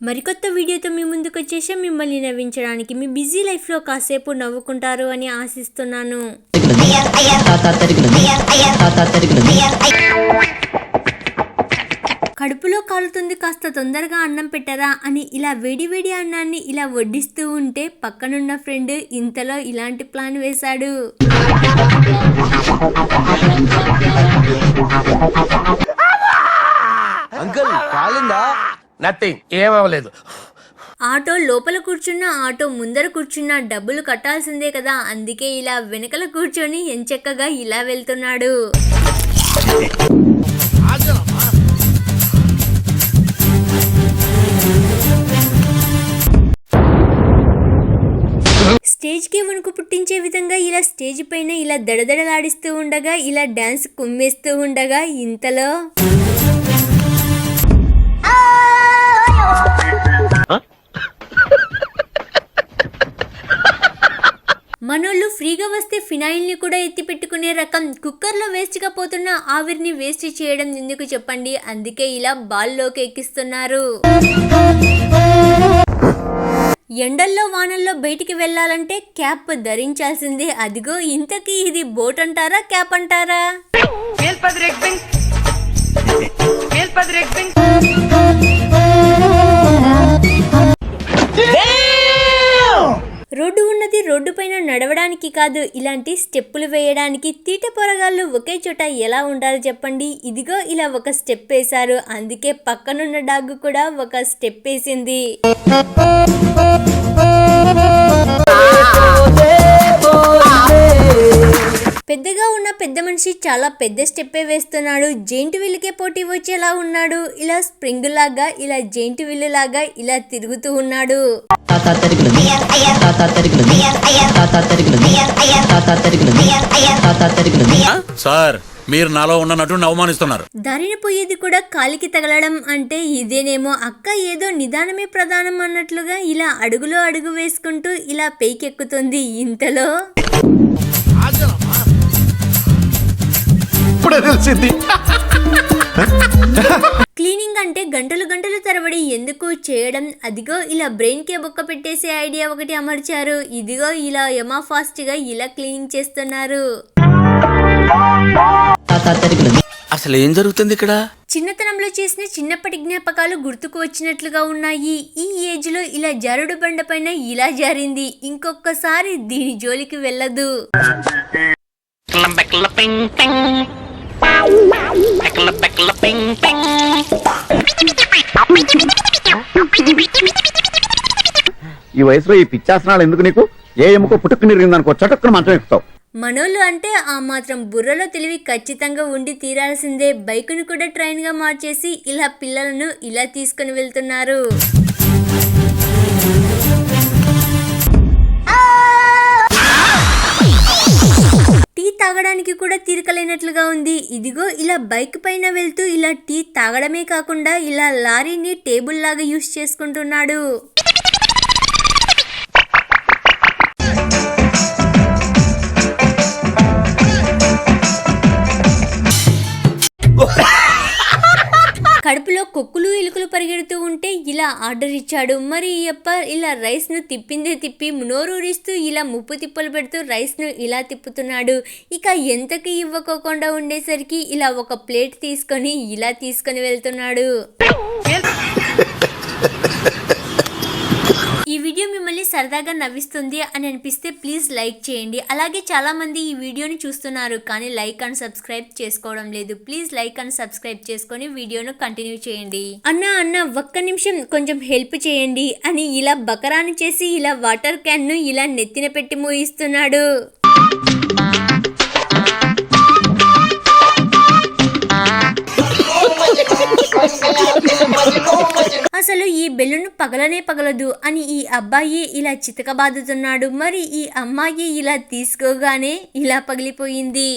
మరికొత్త వీడియోతో మీ ముందుకు వచ్చేసి మిమ్మల్ని నవ్వించడానికి మీ బిజీ లైఫ్లో కాసేపు నవ్వుకుంటారు అని ఆశిస్తున్నాను. కడుపులో కాలుతుంది, కాస్త తొందరగా అన్నం పెట్టరా అని ఇలా వేడి అన్నాన్ని ఇలా వడ్డిస్తూ ఉంటే పక్కనున్న ఫ్రెండ్ ఇంతలో ఇలాంటి ప్లాన్ వేశాడు. అంకుల్ కాలిందా? నథింగ్, ఏమవలేదు. ఆటో లోపల కూర్చున్న ఆటో ముందర కూర్చున్న డబ్బులు కట్టాల్సిందే కదా, అందుకే ఇలా వెనకల కూర్చొని ఎంచక్కగా ఇలా వెళ్తున్నాడు. స్టేజ్ కి వణుకు పుట్టించే విధంగా ఇలా స్టేజ్ పైన ఇలా దడదడలాడిస్తూ ఉండగా ఇలా డాన్స్ కుమ్మేస్తూ ఉండగా ఇంతలో మనోళ్ళు ఫ్రీగా వస్తే ఫినాయిల్ ని కూడా ఎత్తి పెట్టుకునే రకం. కుక్కర్ లో వేస్ట్ గా పోతున్న ఆవిరిని వేస్ట్ చేయడం ఎందుకు చెప్పండి, అందుకే ఇలా బాల్లోకి ఎక్కిస్తున్నారు. ఎండల్లో వానల్లో బయటికి వెళ్ళాలంటే క్యాప్ ధరించాల్సిందే. అదిగో ఇంతకీ ఇది బోట్ అంటారా క్యాప్ అంటారా? రోడ్డు ఉన్నది రోడ్డు పైన నడవడానికి కాదు, ఇలాంటి స్టెప్పులు వేయడానికి. తీట పొరగాళ్ళు ఒకే చోట ఎలా ఉండాలో చెప్పండి. ఇదిగో ఇలా ఒక స్టెప్ వేశారు, అందుకే పక్కనున్న డాగ్ కూడా ఒక స్టెప్ వేసింది. పెద్దగా ఉన్న పెద్ద మనిషి చాలా పెద్ద స్టెప్పే వేస్తున్నాడు. జెయింట్ వీల్కే పోటీ వచ్చేలా ఉన్నాడు. ఇలా స్ప్రింగ్ లాగా ఇలా జెయింట్ వీల్ లాగా ఇలా తిరుగుతూ ఉన్నాడు. సార్, మీరు నాలో ఉన్న నటుని అవమానిస్తున్నారు. దారిన పోయేది కూడా కాలికి తగలడం అంటే ఇదేనేమో. అక్క ఏదో నిదానమే ప్రధానం అన్నట్లుగా ఇలా అడుగులో అడుగు వేసుకుంటూ ఇలా పైకెక్కుతుంది. ఇంతలో క్లీనింగ్ అంటే గంటలు తరబడి ఎందుకు చేయడం, అదిగో ఇలా బ్రెయిన్ కే బొక్క పెట్టేసే ఐడియా ఒకటి అమర్చారు. ఇదిగో ఇలా యమా ఫాస్ట్ గా ఇలా క్లీనింగ్ చేస్తున్నారు. అసలు ఏం జరుగుతుంది ఇక్కడ? చిన్నతనంలో చేసిన చిన్నప్పటి జ్ఞాపకాలు గుర్తుకు వచ్చినట్లుగా ఉన్నాయి. ఈ ఏజ్ లో ఇలా జారుడు బండ పైన ఇలా జారింది. ఇంకొకసారి దీని జోలికి వెళ్ళదు. ఈ వయసులో ఈ పిచ్చాసనాలు ఎందుకు నీకు? ఏ ఎముకో పుట్టుకుని నిరిగిందనుకో చటుక్కున మంచం ఎక్కుతావు. మనోళ్ళు అంటే ఆ మాత్రం బుర్రలో తెలివి ఖచ్చితంగా ఉండి తీరాల్సిందే. బైకును కూడా ట్రైన్ గా మార్చేసి ఇలా పిల్లలను ఇలా తీసుకుని వెళ్తున్నారు. టీ తాగడానికి కూడా తీరికలేనట్లుగా ఉంది. ఇదిగో ఇలా బైక్ పైన వెళ్తూ ఇలా టీ తాగడమే కాకుండా ఇలా లారీని టేబుల్ లాగా యూస్ చేసుకుంటున్నాడు. కడుపులో కొక్కులు ఎలుకలు పరిగెడుతూ ఉంటే ఇలా ఆర్డర్ ఇచ్చాడు. మరి అప్ప ఇలా రైస్ ను తిప్పి నోరూరిస్తూ ఇలా ముప్పు తిప్పలు పెడుతూ రైస్ ను ఇలా తిప్పుతున్నాడు. ఇక ఎంతకి ఇవ్వకోకుండా ఉండేసరికి ఇలా ఒక ప్లేట్ తీసుకొని ఇలా తీసుకొని వెళ్తున్నాడు. ఈ వీడియో మిమ్మల్ని సరదాగా నవ్విస్తుంది అని అనిపిస్తే ప్లీజ్ లైక్ చేయండి. అలాగే చాలా మంది ఈ వీడియోని చూస్తున్నారు కానీ లైక్ అండ్ సబ్స్క్రైబ్ చేసుకోవడం లేదు. ప్లీజ్ లైక్ అండ్ సబ్స్క్రైబ్ చేసుకొని వీడియోను కంటిన్యూ చేయండి. అన్న ఒక్క నిమిషం కొంచెం హెల్ప్ చేయండి అని ఇలా బకరాను చేసి ఇలా వాటర్ క్యాన్ ను ఇలా నెత్తిన పెట్టి మోయిస్తున్నాడు. అసలు ఈ బెలూన్ పగలదు అని ఈ అబ్బాయి ఇలా చితకబాదుతున్నాడు. మరి ఈ అమ్మాయి ఇలా తీసుకోగానే ఇలా పగిలిపోయింది.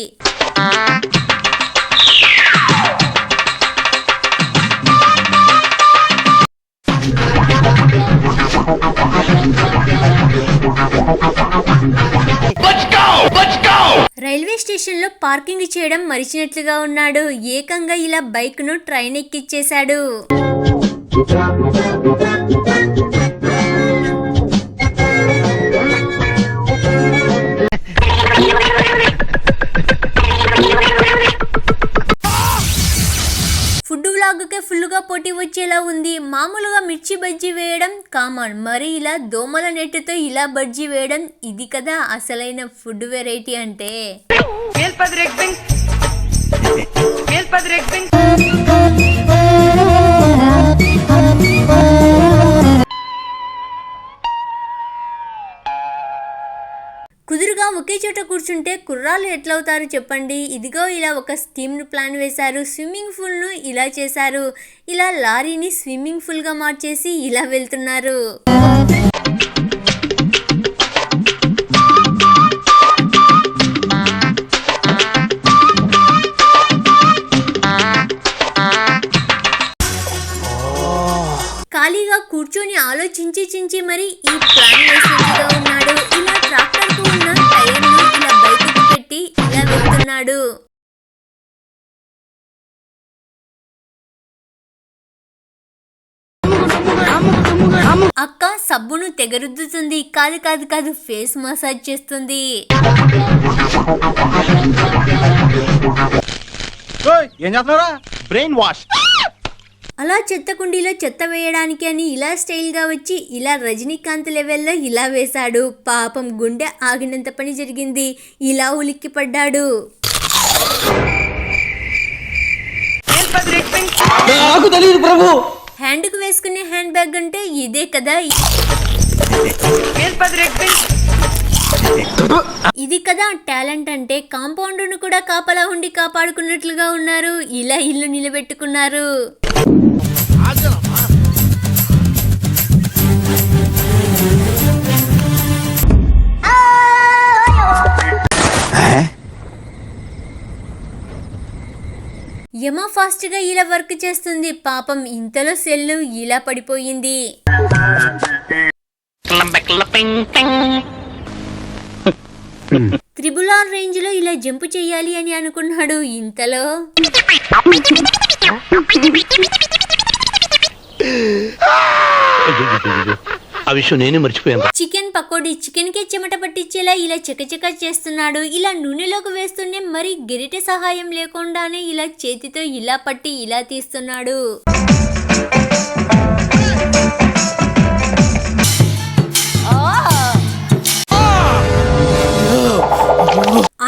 రైల్వే స్టేషన్ లో పార్కింగ్ చేయడం మరిచినట్లుగా ఉన్నాడు. ఏకంగా ఇలా బైక్ ను ట్రైన్ ఎక్కిచ్చేశాడు. ఫుడ్ వ్లాగ్కే ఫుల్గా పోటీ వచ్చేలా ఉంది. మామూలుగా మిర్చి బజ్జీ వేయడం కామన్, మరి ఇలా దోమల నెట్టుతో ఇలా బజ్జీ వేయడం, ఇది కదా అసలైన ఫుడ్ వెరైటీ అంటే. కుదురుగా ఒకే చోట కూర్చుంటే కుర్రాళ్ళు ఎట్లవుతారు చెప్పండి. ఇదిగో ఇలా ఒక స్కీమ్ను ప్లాన్ వేశారు. స్విమ్మింగ్ పూల్ను ఇలా చేశారు. ఇలా లారీని స్విమ్మింగ్ పూల్గా మార్చేసి ఇలా వెళ్తున్నారు. ఖాళీగా కూర్చొని ఆలోచించి మరి ఈ ప్లాన్ వేసేట్టుగా ఉన్నాడు. ఇలా ట్రాక్టర్ కు ఉన్న టైర్ను ఇలా బయటకు పెట్టి ఇలా వెళ్తున్నాడు. అక్క సబ్బును తెగరుద్దుతుంది. కాదు ఫేస్ మసాజ్ చేస్తుంది. ఏం చేస్తున్నారా? Brain wash. అలా చెత్త కుండీలో చెత్త వేయడానికి అని ఇలా స్టైల్గా వచ్చి ఇలా రజనీకాంత్ లెవెల్లో ఇలా వేశాడు. పాపం గుండె ఆగినంత పని జరిగింది. ఇలా ఉలిక్కి పడ్డాడు. నాకు తెలియదు ప్రభు. హ్యాండ్కు వేసుకునే హ్యాండ్ బ్యాగ్ అంటే ఇదే కదా. ఇది కదా టాలెంట్ అంటే. కాంపౌండ్ను కూడా కాపలా ఉండి కాపాడుకున్నట్లుగా ఉన్నారు. ఇలా ఇల్లు నిలబెట్టుకున్నారు. యమ ఫాస్ట్ గా ఇలా వర్క్ చేస్తుంది. పాపం ఇంతలో సెల్లు ఇలా పడిపోయింది. త్రిబుల్ ఆర్ రేంజ్ లో ఇలా జంప్ చెయ్యాలి అని అనుకున్నాడు. ఇంతలో ఆ విషయం నేనే మర్చిపోయాను. చికెన్ పకోడీ, చికెన్ కి చెమట పట్టించేలా ఇలా చకచక చేస్తున్నాడు. ఇలా నూనెలోకి వేస్తూనే మరి గెరిటె సహాయం లేకుండానే ఇలా చేతితో ఇలా పట్టి ఇలా తీస్తున్నాడు.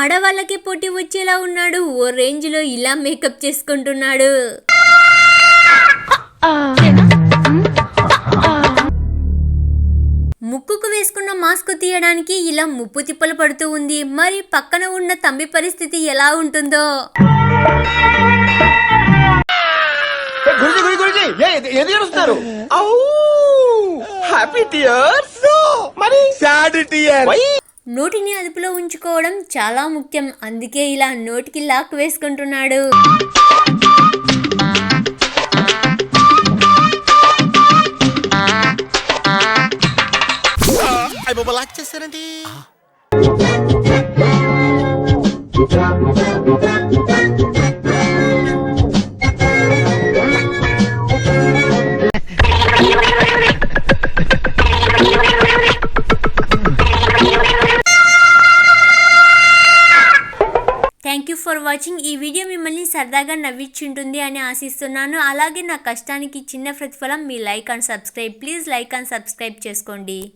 ఆడవాళ్ళకి పోటీ వచ్చేలా ఉన్నాడు. ఓ రేంజ్ లో ఇలా మేకప్ చేసుకుంటున్నాడు. ముక్కుకు వేసుకున్న మాస్క్ తీయడానికి ఇలా ముప్పు తిప్పలు పడుతూ ఉంది. మరి పక్కన ఉన్న తంబి పరిస్థితి ఎలా ఉంటుందో. నోటిని అదుపులో ఉంచుకోవడం చాలా ముఖ్యం. అందుకే ఇలా నోటికి లాక్ వేసుకుంటున్నాడు. చేశారండి. Thank you for watching. ఈ వీడియో మిమ్మల్ని సరదాగా నవ్వించుంటుంది అని ఆశిస్తున్నాను. అలాగే నా కష్టానికి చిన్న ప్రతిఫలం మీ like and subscribe. Please like and subscribe చేసుకోండి.